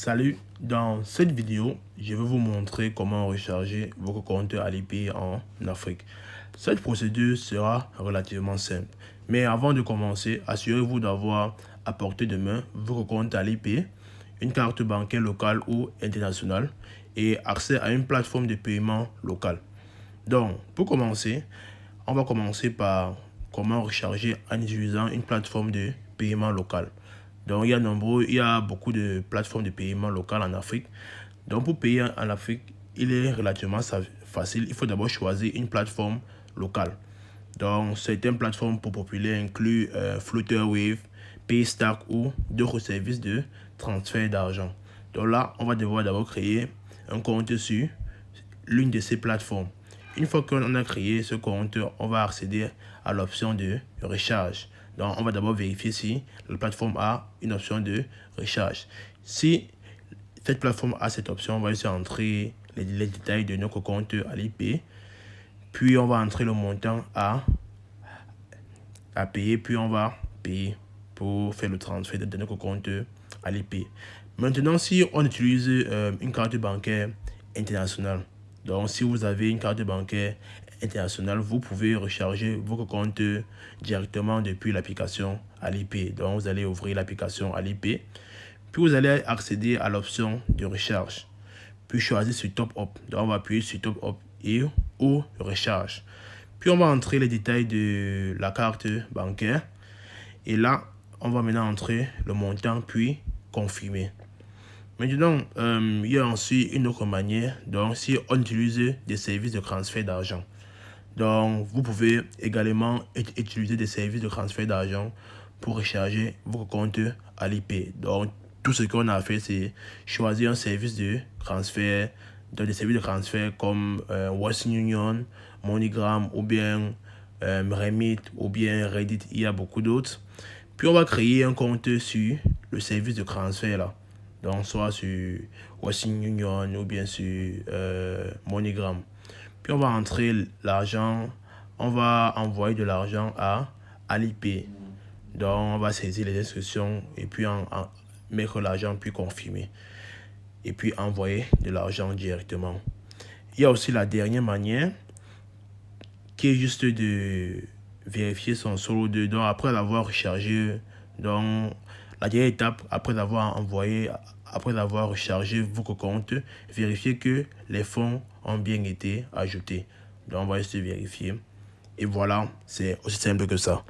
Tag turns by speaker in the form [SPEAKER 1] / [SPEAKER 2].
[SPEAKER 1] Salut, dans cette vidéo, je vais vous montrer comment recharger votre compte Alipay en Afrique. Cette procédure sera relativement simple. Mais avant de commencer, assurez-vous d'avoir à portée de main votre compte Alipay, une carte bancaire locale ou internationale et accès à une plateforme de paiement locale. Donc, pour commencer, on va commencer par comment recharger en utilisant une plateforme de paiement local. Donc, il y a beaucoup de plateformes de paiement local en Afrique. Donc, pour payer en Afrique, il est relativement facile. Il faut d'abord choisir une plateforme locale. Donc, certaines plateformes pour populaires incluent Flutterwave, Paystack ou d'autres services de transfert d'argent. Donc là, on va devoir d'abord créer un compte sur l'une de ces plateformes. Une fois qu'on a créé ce compte, on va accéder à l'option de recharge. Donc, on va d'abord vérifier si la plateforme a une option de recharge. Si cette plateforme a cette option, on va essayer d'entrer les détails de notre compte Alipay. Puis, on va entrer le montant à payer. Puis, on va payer pour faire le transfert de notre compte Alipay. Maintenant, si on utilise une carte bancaire internationale, donc si vous avez une carte bancaire internationale, vous pouvez recharger votre compte directement depuis l'application Alipay. Donc, vous allez ouvrir l'application Alipay, puis vous allez accéder à l'option de recharge, puis choisir sur Top Up. Donc, on va appuyer sur Top Up ou recharge. Puis, on va entrer les détails de la carte bancaire. Et là, on va maintenant entrer le montant, puis confirmer. Maintenant, il y a ensuite une autre manière. Donc, si on utilise des services de transfert d'argent. Donc, vous pouvez également utiliser des services de transfert d'argent pour recharger votre compte Alipay. Donc, tout ce qu'on a fait, c'est choisir un service de transfert, dans des services de transfert comme Western Union, MoneyGram ou bien Remit ou bien Reddit. Il y a beaucoup d'autres. Puis, on va créer un compte sur le service de transfert là. Donc, soit sur Western Union ou bien sur MoneyGram. Puis, on va entrer l'argent. On va envoyer de l'argent à Alipay. Donc, on va saisir les instructions et puis mettre l'argent, puis confirmer. Et puis, envoyer de l'argent directement. Il y a aussi la dernière manière qui est juste de vérifier son solde. Donc, après l'avoir rechargé, donc la dernière étape, après avoir rechargé votre compte, vérifiez que les fonds ont bien été ajoutés. Donc, on va juste vérifier. Et voilà, c'est aussi simple que ça.